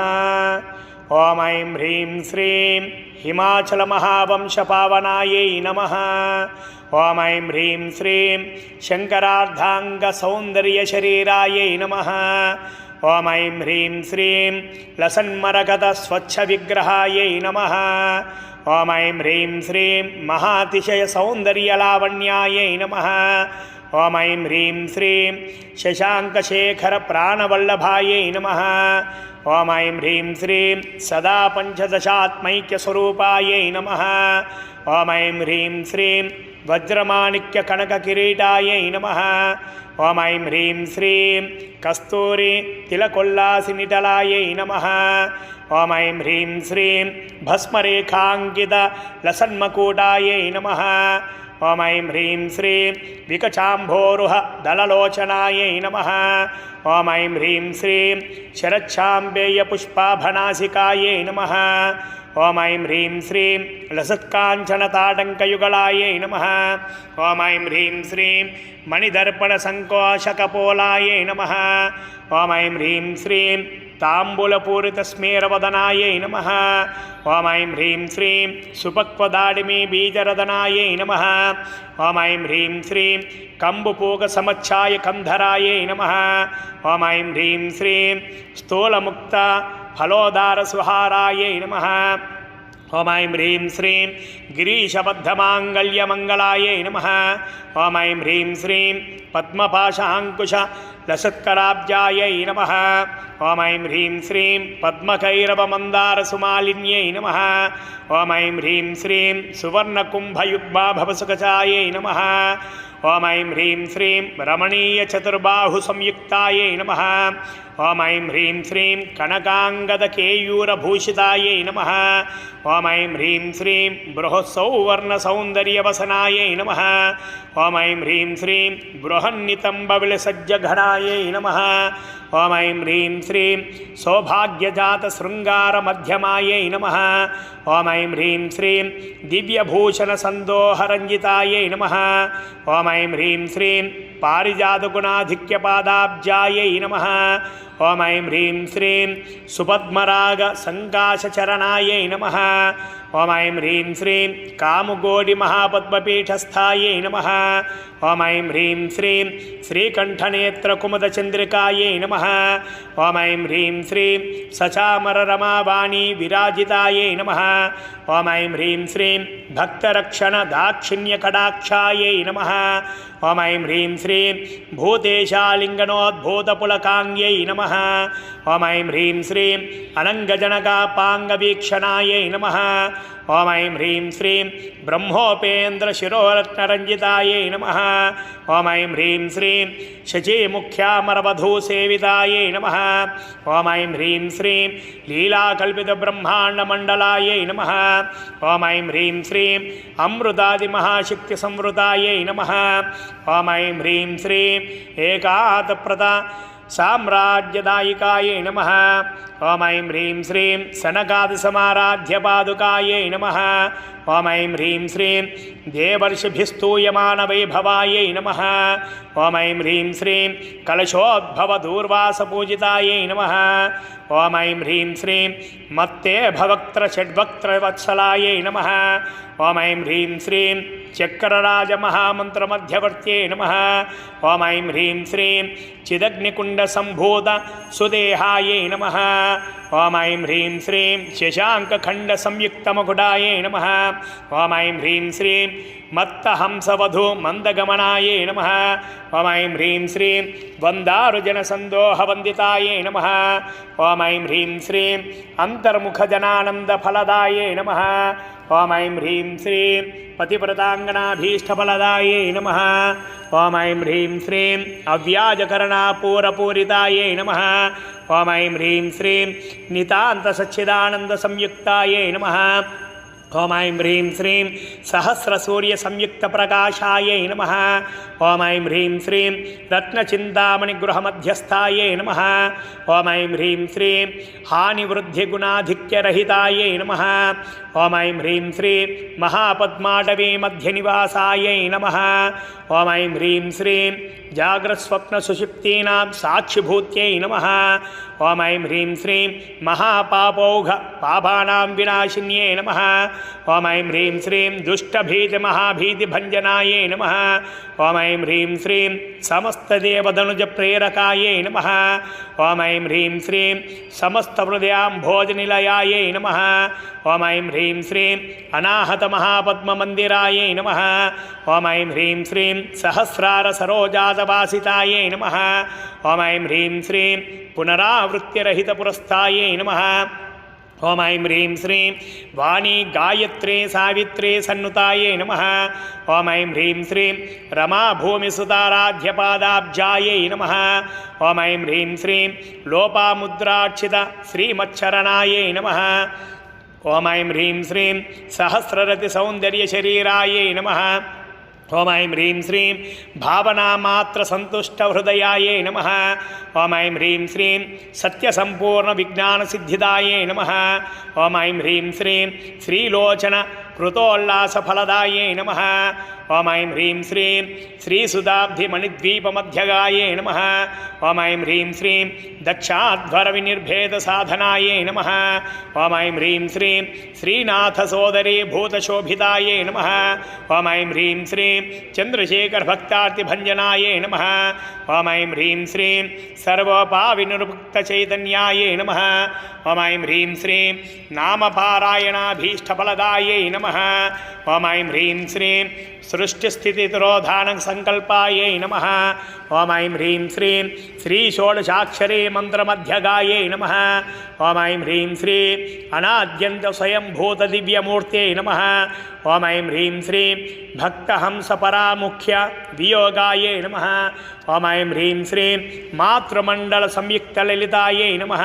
ఓం ఐం హ్రీం శ్రీం హిమాచల మహావంశపావనాయై నమః. ఓం ఐం హ్రీం శ్రీం శంకరార్ధాంగ సౌందర్య శరీరాయై నమః. ఓం ఐం హ్రీం శ్రీం లసన్మరగత స్వచ్ఛ విగ్రహాయై నమః. ఓం ఐం హ్రీం శ్రీం మహాతిశయ సౌందర్య లావణ్యాయై నమః. ఓం ఐం హ్రీం శ్రీం శశాంకశేఖరప్రాణవల్లభాయై నమః ఓం ఐం హ్రీం శ్రీం సదా పంచదశాత్మైక్యస్వరూపాయై నమః ఓం ఐం హ్రీం శ్రీం వజ్రమాణిక్యకనకకిరీటాయై నమః ఓం ఐం హ్రీం శ్రీం కస్తూరి తిలకొల్లాసినిటలాయై నమః ఓం ఐం హ్రీం శ్రీం భస్మరేఖాంకిత లసన్మకూటాయై నమః ఓం ఐం హ్రీం శ్రీం వికచాంభోరుహ దళలోచనాయై నమః ఓం ఐం హ్రీం శ్రీం శరచ్ఛాంబేయపుష్పాభనాసికాయై నమః ఓం ఐం హ్రీం శ్రీం లసత్కాంచనతాటంకయుగళాయై నమః ఓం ఐం హ్రీం శ్రీం మణిదర్పణసంకోశకపోలాయై నమః ఓం ఐం హ్రీం శ్రీం తాంబూలపూరితస్మేరవదనాయై నమః ఓం ఐం హ్రీం శ్రీం సుపక్వదాడిమీ బీజరదనాయై నమః ఓం ఐం హ్రీం శ్రీం కంబుపూగసమచ్ఛాయ కంధరాయై నమః ఓం ఐం హ్రీం శ్రీం స్థూలముక్త ఫలోదారసుహారాయై నమః ఓం ఐం హ్రీం శ్రీం గిరీశబద్ధమాంగళ్యమంగళాయై నమః ఓం ఐం హ్రీం శ్రీం పద్మపాశాంకుశ లసత్కరాబ్జాయై నమః ఓం ఐం హ్రీం శ్రీం పద్మకైరవమందారసుమాలిన్యై నమః ఓం ఐం హ్రీం శ్రీం సువర్ణకుంభయుగ్మాభవసుకచాయై నమః ఓం ఐం హ్రీం శ్రీం రమణీయచతుర్బాహుసంయుక్తాయై నమః ఓం ఐం హ్రీం శ్రీం కనకాంగదకేయూరభూషితాయై నమః ఓం ఐం హ్రీం శ్రీం బృహత్సౌవర్ణసౌందర్యవసనాయై నమః ఓం ఐం హ్రీం శ్రీం బృహన్నితంబవిలసజ్జఘనాయై నమః ఓం ఐం హ్రీం శ్రీం సౌభాగ్యజాతశృంగారమధ్యమాయై నమః ఓం ఐం హ్రీం శ్రీం దివ్యభూషణసందోహరంజితాయై నమః ఓం ఐం హ్రీం శ్రీం పారిజాతగుణాధిక్యపాదాబ్జాయై నమః ఓం ఐం హ్రీం శ్రీం సుపద్మరాగ సంకాశచరణాయై నమః ఓం ఐం హ్రీం శ్రీం కాముగోడి మహాపద్మపీఠస్థాయై నమః ఓం ఐం హ్రీం శ్రీం శ్రీకంఠనేత్రకుముదచంద్రికాయై నమః ఓం ఐం హ్రీం శ్రీం సచామరరమావాణీ విరాజితాయై నమః ఓం ఐం హ్రీం శ్రీం భక్తరక్షణ దాక్షిణ్యకటాక్షాయై నమః ఓం ఐం హ్రీం శ్రీం భూతేశాలింగనోద్భూతపులకాంగ్యై నమః ఓం ఐం హ్రీం శ్రీం అనంగజనకాపాంగవీక్షణాయై నమః ఓం ఐం హ్రీం శ్రీం బ్రహ్మోపేంద్రశిరోరత్నరంజితాయై నమః ఓం ఐం హ్రీం శ్రీం శచీముఖ్యామరవధూసేవితాయై నమః ఓం ఐం హ్రీం శ్రీం లీలాకల్పితబ్రహ్మాండమండలాయై నమః ఓం ఐం హ్రీం శ్రీం అమృతాదిమహాశక్తిసంవృతాయై నమః ఓం ఐం హ్రీం శ్రీం ఏకాతప్రద సామ్రాజ్యదాయికాయై నమః ఓం ఐం హ్రీం శ్రీం సనకాదిసమారాధ్యపాదుకాయై నమః ఓం ఐం హ్రీం శ్రీం దేవర్షిభిస్తూయమానవైభవాయై నమః ఓం ఐం హ్రీం శ్రీం కలశోద్భవదూర్వాసపూజితాయై నమః ఓం ఐం హ్రీం శ్రీం మత్తే భవక్త్రషడ్భక్త్రవత్సలాయై నమః ఓం ఐం హ్రీం శ్రీం చక్రరాజమహామంత్రమధ్యవర్త్యై నమః ఓం ఐం హ్రీం శ్రీం చిదగ్నికుండసంభూత సుదేహాయై నమః ఓం ఐం హ్రీం శ్రీం శశాంకఖండసంయుక్తమకుటాయై నమః ఓం ఐం హ్రీం శ్రీం మత్తహంసవధూ మందగమనాయై నమః ఓం ఐం హ్రీం శ్రీం వందారుజనసందోహవందితాయై నమః ఓం ఐం హ్రీం శ్రీం అంతర్ముఖజనానందఫలదాయై నమః ఓం ఐం హ్రీం శ్రీం పతివ్రతాంగనాభీష్టఫలదాయై నమః ఓం ఐం హ్రీం శ్రీం అవ్యాజకరణాపూరపూరితాయై నమః ఓం ఐం హ్రీం శ్రీం నితాంతసచ్చిదానందసంయుక్తాయై నమః ఓం ఐం హ్రీం శ్రీం సహస్రసూర్యసంయుక్తప్రకాశాయై నమః ఓం ఐం హ్రీం శ్రీం రత్నచింతామణిగృహమధ్యస్థాయై నమః ఓం ఐం హ్రీం శ్రీం హానివృద్ధిగుణాధిక్యరహితాయై నమః ఓం ఐం హ్రీం శ్రీం మహాపద్మాటవీ మధ్యనివాసాయై నమః ఓం ఐం హ్రీం శ్రీం జాగ్రత్స్వప్నసుషుప్తీనాం సాక్షిభూత్యై నమః ఓం ఐం హ్రీం శ్రీం మహాపాపౌఘ పాపానాం వినాశిన్యై నమః ఓం ఐం హ్రీం శ్రీం దుష్టభీతిమహాభీతిభంజనాయై నమః ఓం ఐం హ్రీం శ్రీం సమస్తదేవదనుజప్రేరకాయై నమః ఓం ఐం హ్రీం శ్రీం సమస్తహృదయాంభోజనిలయాయై నమః ఓం ఐం హ్రీం శ్రీం అనాహత మహాపద్మమందిరాయై నమః. ఓం ఐం హ్రీం శ్రీం సహస్రార సరోజాతవాసితాయై నమః. ఓం ఐం హ్రీం శ్రీం పునరావృత్తిరహిత పురస్థాయై నమః. ఓం ఐం హ్రీం శ్రీం వాణీ గాయత్రే సావిత్రే సన్నుతాయై నమః. ఓం ఐం హ్రీం శ్రీం రమా భూమిసుతారాధ్యపాదాబ్జాయై నమః. ఓం ఐం హ్రీం శ్రీం లోపాముద్రాక్షిత శ్రీమచ్చరణాయై నమః. ఓం ఐం హ్రీం శ్రీం సహస్రరతి సౌందర్య శరీరాయై నమః. ఓం ఐం హ్రీం శ్రీం భావనామాత్ర సంతుష్ట హృదయాయై నమః. ఓం ఐం హ్రీం శ్రీం సత్యసంపూర్ణ విజ్ఞాన సిద్ధిదాయై నమః. ఓం ఐం హ్రీం శ్రీం శ్రీలోచన కృతోల్లాస ఫలదాయై నమః. ఓం ఐం హ్రీం శ్రీం శ్రీసుదాబ్ధి మణిద్వీపమధ్యగాయై నమః. ఓం ఐం హ్రీం శ్రీం దక్షాధ్వర వినిర్భేద సాధనాయై నమః. ఓం ఐం హ్రీం శ్రీం శ్రీనాథ సోదరీ భూతశోభితాయై నమః. ఓం ఐం హ్రీం శ్రీం చంద్రశేఖర భక్తార్తిభంజనాయై నమః. ఓం ఐం హ్రీం శ్రీం సర్వోపావినిర్ముక్త చైతన్యాయై నమః. ఓం ఐం హ్రీం శ్రీం నామపారాయణాభీష్టఫలదాయై నమః. ఓం ఐం హ్రీం శ్రీం సృష్టిస్థితితిరోధాన సంకల్పాయై నమః. ఓం ఐం హ్రీం శ్రీం శ్రీ షోడశాక్షరీ మంత్రమధ్యగాయై నమః. ఓం ఐం హ్రీం శ్రీం అనాద్యంత స్వయంభూత దివ్యమూర్త్యై నమః. ఓం ఐం హ్రీం శ్రీం భక్తహంస పరాముఖ్య వియోగాయై నమః. ఓం ఐం హ్రీం శ్రీం మాతృమండల సంయుక్త లలితాయై నమః.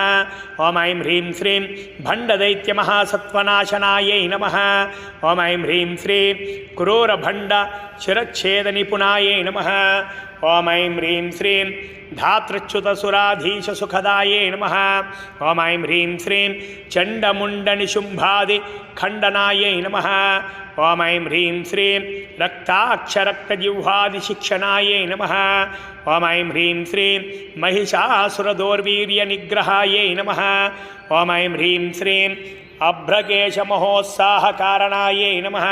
ఓం ఐం హ్రీం శ్రీం భండదైత్య మహాసత్వనాశనాయై నమః. ఓం ఐం హ్రీం శ్రీం క్రూరభండ శిరచ్ఛేద నిపుణాయై నమః. ఓం ఐం హ్రీం శ్రీం ధాతృచ్యుతసురాధీశ సుఖదాయై నమః. ఓం ఐం హ్రీం శ్రీం చండముండ నిశుంభాది ఖండనాయై నమః. ఓం ఐం హ్రీం శ్రీం రక్తాక్షరక్తజిహ్వాది శిక్షణాయై నమః. ఓం ఐం హ్రీం శ్రీం మహిషాసురదౌర్వీర్య నిగ్రహాయై నమః. ఓం ఐం హ్రీం శ్రీం అభ్రకేశ మహోత్సాహకారణాయై నమః.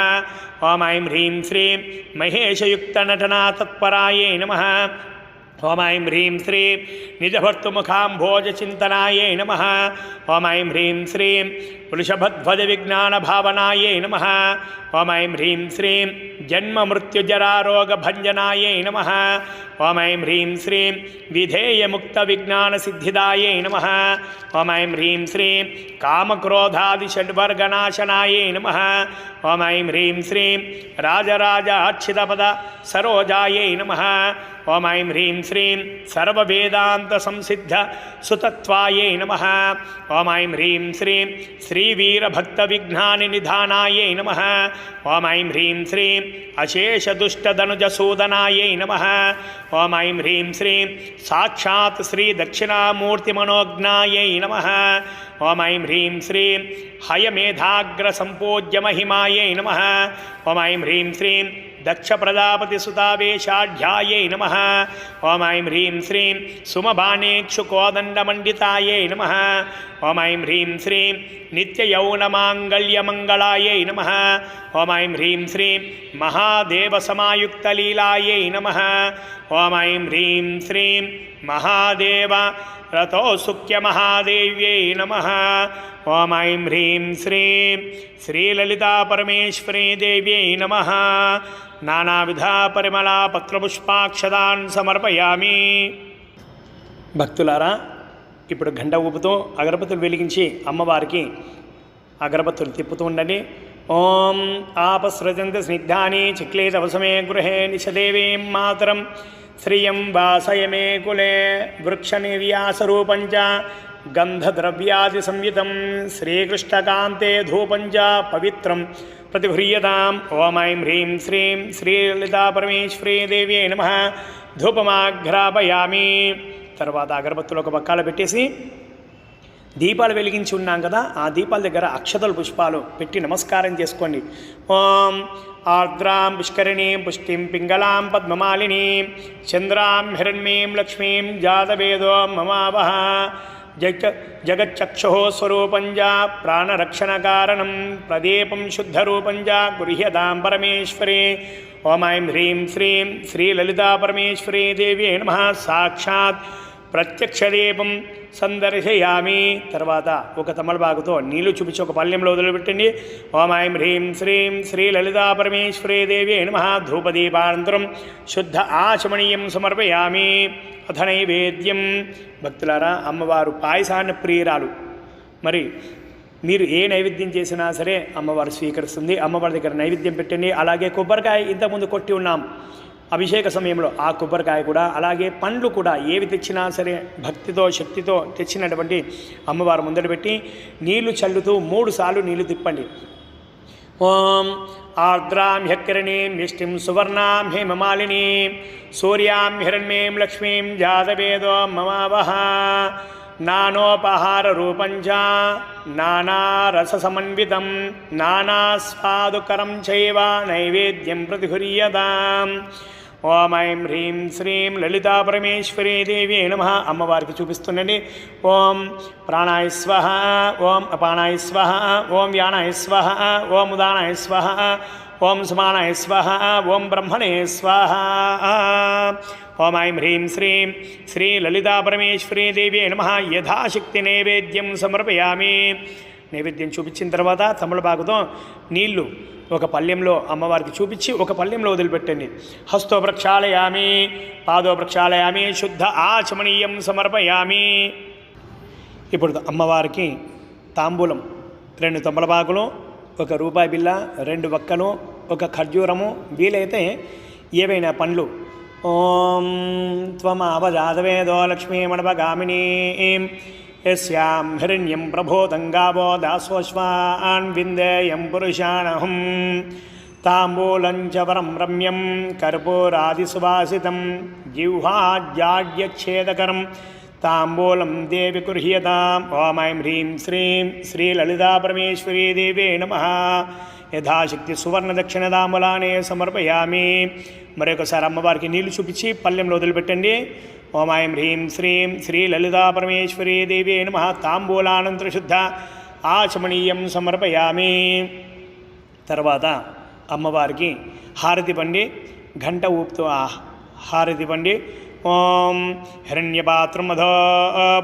ఓం ఐం హ్రీం శ్రీం మహేశయుక్త నటనా తత్పరాయై నమః. ఓం ఐం హ్రీం శ్రీం నిజభర్తుముఖాంభోజచింతనాయై నమః. ఓం ఐం హ్రీం శ్రీం వృషభధ్వజ విజ్ఞాన భావనాయై నమః. ఓం ఐం హ్రీం శ్రీం జన్మ మృత్యుజరారోగ భంజనాయై నమః. ఓం ఐం హ్రీం శ్రీం విధేయముక్త విజ్ఞాన సిద్ధిదాయై నమః. ఓం ఐం హ్రీం శ్రీం కామక్రోధాది షడ్వర్గనాశనాయై నమః. ఓం ఐం హ్రీం శ్రీం రాజరాజ అచ్యుతపద సరోజాయై నమః. ఓం ఐం హ్రీం శ్రీం సర్వవేదాంత సంసిద్ధ సుతత్వాయై నమః. ఓం ఐం హ్రీం శ్రీం శ్రీవీరభక్త విఘ్నాని నిధానాయై నమః. ఓం ఐం హ్రీం శ్రీం అశేషదుష్టధనుజసూదనాయై నమః. ఓం ఐం హ్రీం శ్రీం సాక్షాత్ శ్రీ దక్షిణామూర్తిమనోజ్ఞాయై నమః. ఓం ఐం హ్రీం శ్రీం హయమేధాగ్ర సంపూజ్య మహిమాయై నమః. ఓం ఐం హ్రీం శ్రీం దక్ష ప్రజాపతి సుతావేశాఢ్యాయై నమః. ఓం ఐం హ్రీం శ్రీం సుమబాణేక్షు కోదండమండితాయై నమః. ఓం ఐం హ్రీం శ్రీం నిత్యయౌనమాంగళ్యమంగళాయై నమః. ఓం ఐం హ్రీం శ్రీం మహాదేవసమాయుక్తలీలాయై నమః. ఓం ఐం హ్రీం శ్రీం మహాదేవ రథోసుఖ్య మహాదేవ్యై నమః. ఓం ఐం హ్రీం శ్రీం శ్రీలలితా పరమేశ్వరీ దేవ్యై నమః. నానావిధ పరిమళా పత్రపుష్పాక్షదాన్ సమర్పయామి. భక్తులారా, ఇప్పుడు గంట ఊపుతూ అగరబత్తులు వెలిగించి అమ్మవారికి అగరబత్తులు తిప్పుతూ ఉండండి. ఓం ఆపసృజంత స్నిగ్ధాని చిక్లేతవసమే గృహే నిశదేవీం మాతరం శ్రియం వాసయమే కులే వృక్షనిర్యాసరూపంచ గంధద్రవ్యాది సంయుతం శ్రీకృష్ణకాంతే ధూపంచ పవిత్రం ప్రతిగృహ్యతాం. ఓం ఐం హ్రీం శ్రీం శ్రీలలితా పరమేశ్వరీ దేవ్యై నమః. ధూపమాఘ్రాపయామి. తర్వాత అగరబత్తులు ఒక పక్కాల పెట్టేసి దీపాలు వెలిగించి ఉన్నాం కదా, ఆ దీపాల దగ్గర అక్షతలు పుష్పాలు పెట్టి నమస్కారం చేసుకోండి. ఓం ఆర్ద్రాం పుష్కరిణీం పుష్టిం పింగళాం పద్మమాలినీం చంద్రాం హిరణ్మీం లక్ష్మీం జాతవేదో మమావహ. జగచ్చక్షు స్వరూపంజ ప్రాణరక్షణకారణం ప్రదీపం శుద్ధరూపంజ గృహ్యతాం పరమేశ్వరీ. ఓం ఐం హ్రీం శ్రీం శ్రీలలితా పరమేశ్వరీ దేవ్యై నమః. సాక్షాత్ ప్రత్యక్ష దీపం సందర్శయామి. తర్వాత ఒక తమలపాకుతో నీళ్లు చూపించి ఒక పళ్ళెంలో వదిలిపెట్టండి. ఓం ఐం హ్రీం శ్రీం శ్రీ లలితా పరమేశ్వరీ దేవి నమః. ధూపదీపానంతరం శుద్ధ ఆచమనీయం సమర్పయామి. అథ నైవేద్యం. భక్తులారా, అమ్మవారు పాయసాన్ని ప్రియురాలు. మరి మీరు ఏ నైవేద్యం చేసినా సరే అమ్మవారు స్వీకరిస్తుంది. అమ్మవారి దగ్గర నైవేద్యం పెట్టండి. అలాగే కొబ్బరికాయ ఇంతకుముందు కొట్టి ఉన్నాం అభిషేక సమయంలో, ఆ కొబ్బరికాయ కూడా, అలాగే పండ్లు కూడా ఏవి తెచ్చినా సరే భక్తితో శక్తితో తెచ్చినటువంటి అమ్మవారు ముందర పెట్టి నీళ్లు చల్లుతూ 3 సార్లు నీళ్లు తిప్పండి. ఓం ఆర్ద్రాం హ్యకిరణీం యష్టిం సువర్ణాం హేమమాలినీం సూర్యాం హిరణ్మీం లక్ష్మీం జాతవేదో మమావహ. నానోపహార రూపంచ నానారససమన్వితం నానాస్వాదుకరం చైవ నైవేద్యం ప్రతిహుర్యతాం. ఓం ఐం హ్రీం శ్రీం లలితా పరమేశ్వరీ దేవి నమః. అమ్మవారికి చూపిస్తుండండి. ఓం ప్రాణాయ స్వహ, ఓం అపానాయ స్వహ, ఓం వ్యానాయ స్వహ, ఓం ఉదానాయ స్వహ, ఓం సమానాయ స్వహ, ఓం బ్రహ్మణే స్వహ. ఓం ఐం హ్రీం శ్రీం శ్రీ లలితా పరమేశ్వరీ దేవి నమః. యథాశక్తి నైవేద్యం సమర్పయామి. నైవేద్యం చూపించిన తర్వాత తమలపాకుతో నీళ్లు ఒక పళ్ళెంలో అమ్మవారికి చూపించి ఒక పళ్ళెంలో వదిలిపెట్టండి. హస్తో ప్రక్షాళయామి, పాదో ప్రక్షాళయామి, శుద్ధ ఆచమనీయం సమర్పయామి. ఇప్పుడు అమ్మవారికి తాంబూలం 2 తమలపాకులు, 1 రూపాయి బిళ్ళ, 2 వక్కలు, 1 ఖర్జూరము, వీలైతే ఏవైనా పండ్లు. ఓం త్వమావజాతవేదో లక్ష్మీమణపగామినీ యస్యాం హిరణ్యం ప్రభోతంగావో దాసోశ్వాన్ విందేయం పురుషాణహం. తాంబూలం చ వరం రమ్యం కర్పూరాదిసువాసితం జిహ్వాజ్యాడ్యచ్ఛేదకరం తాంబూలం దేవి గృహ్యతాం. ఓం ఐం హ్రీం శ్రీం శ్రీ లలితా పరమేశ్వరీ దేవే నమః. యథాశక్తి సువర్ణ దక్షిణ తాంబూలాన్ని సమర్పయామి. మరొకసారి అమ్మవారికి నీళ్లు చూపించి పళ్ళెంలో వదిలిపెట్టండి. ఓం ఐం హ్రీం శ్రీం శ్రీ లలితా పరమేశ్వరీ దేవి నమః. తాంబూలానంతర శుద్ధ ఆచమనీయం సమర్పయామి. తర్వాత అమ్మవారికి హారతి పండి, గంట ఊపుతూ హారతి పండి. ఓం హిరణ్యపాత్రమధో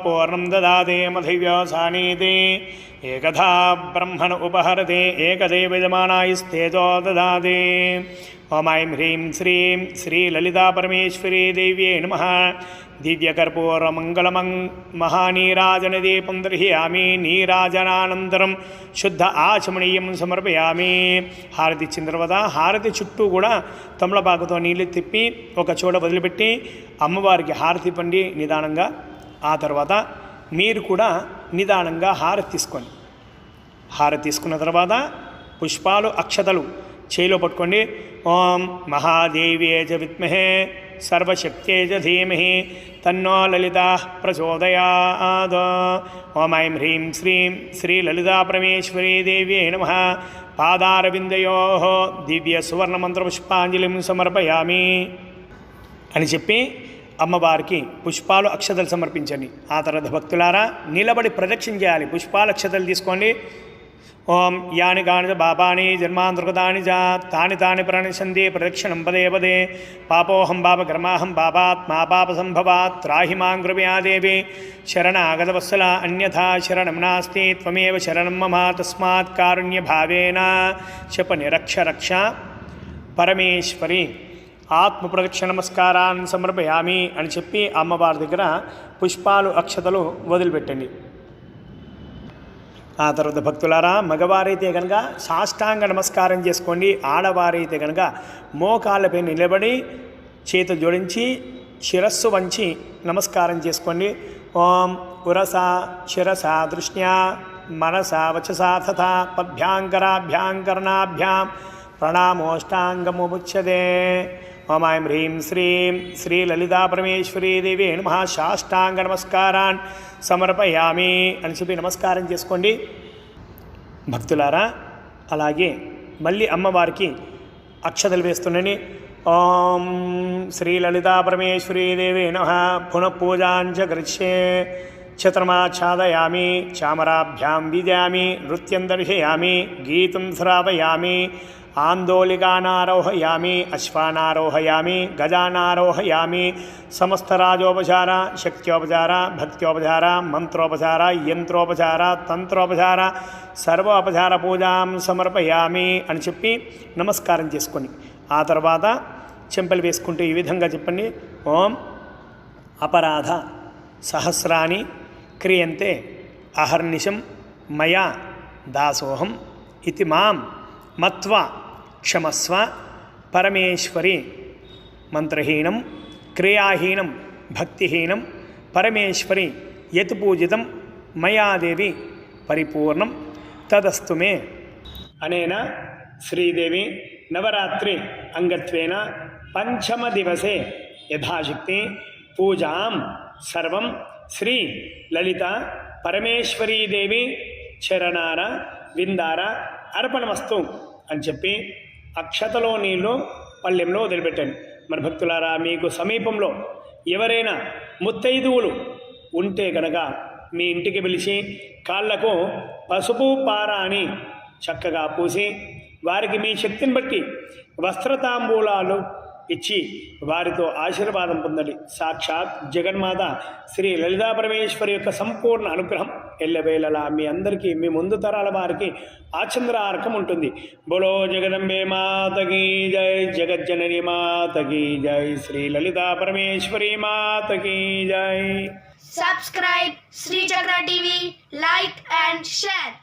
పూర్ణం దదాతే మధవ్యోసానీతే ఏకథా బ్రహ్మణ ఉపహరతే ఏకదేవ యజమానాయస్తేజో దదాతే. ఓం ఐం హ్రీం శ్రీం శ్రీ లలితా పరమేశ్వరీ దేవ్యే నమః. దివ్యకర్పూరమంగళమహానీరాజనదీపం దర్శయామి. నీరాజనానంతరం శుద్ధ ఆచమనీయం సమర్పయామి. హారతి ఇచ్చిన తర్వాత హారతి చుట్టూ కూడా తమలపాకుతో నీళ్ళు తిప్పి ఒక చోట వదిలిపెట్టి అమ్మవారికి హారతి పండి నిదానంగా. ఆ తర్వాత మీరు కూడా నిదానంగా హారతి తీసుకోండి. హారతి తీసుకున్న తర్వాత పుష్పాలు అక్షతలు చేయిలో పట్టుకోండి. ఓం మహాదేవ్యే చ విద్మహే సర్వశక్త్యే చ ధీమహి తన్నో లలితా ప్రచోదయాద్. ఓం ఐం హ్రీం శ్రీం శ్రీ లలితా పరమేశ్వరీ దేవ్యే నమః. పాదారవిందయోః దివ్య సువర్ణ మంత్రపుష్పాంజలిం సమర్పయామి అని చెప్పి అమ్మవారికి పుష్పాలు అక్షతలు సమర్పించండి. ఆ తర్వాత భక్తులారా నిలబడి ప్రదక్షిణ చేయాలి. పుష్పాలు అక్షతలు తీసుకోండి. ఓం యాని కాని పాపాని జన్మాంతర్గతాని చ తాని తాని ప్రణశంతి ప్రదక్షిణం పదే పదే. పాపోహం పాపకర్మాహం పాపాత్మా పాప సంభవాత్ త్రాహి మాం కృపయా దేవి శరణాగతవత్సల అన్యథా శరణం నాస్తి త్వమేవ శరణం మమ తస్మాత్ కారుణ్యభావేన శపని రక్ష రక్ష పరమేశ్వరి. ఆత్మ ప్రదక్షిణ నమస్కారాన్ని సమర్పయామి అని చెప్పి అమ్మవారి దగ్గర పుష్పాలు అక్షతలు వదిలిపెట్టండి. ఆ తర్వాత భక్తులారా మగవారైతే కనుక సాష్టాంగ నమస్కారం చేసుకోండి. ఆడవారైతే కనుక మోకాళ్ళపై నిలబడి చేతులు జోడించి శిరస్సు వంచి నమస్కారం చేసుకోండి. ఓం ఉరసా శిరసా దృష్ట్యా మనసా వచసా తథా పద్భ్యాంకరాభ్యాంకరణాభ్యాం ప్రణామోష్టాంగముచ్యతే. ఓం ఐం హ్రీం శ్రీం శ్రీ లలితా పరమేశ్వరీ దేవి నమః. సాష్టాంగ నమస్కారాన్ సమర్పయామి అని చెప్పి నమస్కారం చేసుకోండి. భక్తులారా అలాగే మళ్ళీ అమ్మవారికి అక్షతలు వేస్తుండని. ఓం శ్రీ లలితా పరమేశ్వరీ దేవి నమః. పునః పూజాంచ కరిష్యే. ఛత్రమాచ్ఛాదయామి చామరాభ్యాం వీజయామి నృత్యం దర్శయామి గీతం శ్రావయామి ఆందోళికానారోహయామి, అశ్వానారోహయామి, గజానారోహయామి. సమస్తరాజోపచార, శక్త్యోపచార, భక్త్యోపచార, మంత్రోపచార, యంత్రోపచార, తంత్రోపచార, సర్వోపచార పూజాం సమర్పయామి అని చెప్పి నమస్కారం చేసుకొని ఆ తర్వాత చెంపలు వేసుకుంటూ ఈ విధంగా చెప్పండి. ఓం అపరాధ సహస్రాని క్రియంతే అహర్నిశం మయా దాసోహం ఇతి మాం మత్వా క్షమస్వ పరమేశ్వరి. మంత్రహీనం క్రియాహీనం భక్తిహీనం పరమేశ్వరి యత్ పూజితం మయాదేవి పరిపూర్ణం తదస్తు మే. అనేన శ్రీదేవి నవరాత్రి అంగత్వేన పంచమ దివసే యథాశక్తి పూజాం సర్వం శ్రీ లలిత పరమేశ్వరీదేవి చరణార విందార అర్పణమస్తు అని చెప్పి అక్షతలో నీళ్ళు పళ్ళెంలో వదిలిపెట్టండి. మరి భక్తులారా, మీకు సమీపంలో ఎవరైనా ముత్తైదువులు ఉంటే కనుక మీ ఇంటికి పిలిచి కాళ్లకు పసుపు పారాని చక్కగా పూసి వారికి మీ శక్తిని బట్టి వస్త్రతాంబూలాలు ఇచ్చి వారితో ఆశీర్వాదం పొందండి. సాక్షాత్ జగన్మాత శ్రీ లలితా పరమేశ్వరి యొక్క సంపూర్ణ అనుగ్రహం ఎల్లవేళలా మీ అందరికీ, మీ ముందు తరాల వారికి ఆచంద్రార్కం ఉంటుంది. బోలో జగదంబే మాతకి జై, జగజ్జనని మాతకి జై, శ్రీ లలితా పరమేశ్వరి మాతకి జై. Subscribe Sri Chakra TV, like and share.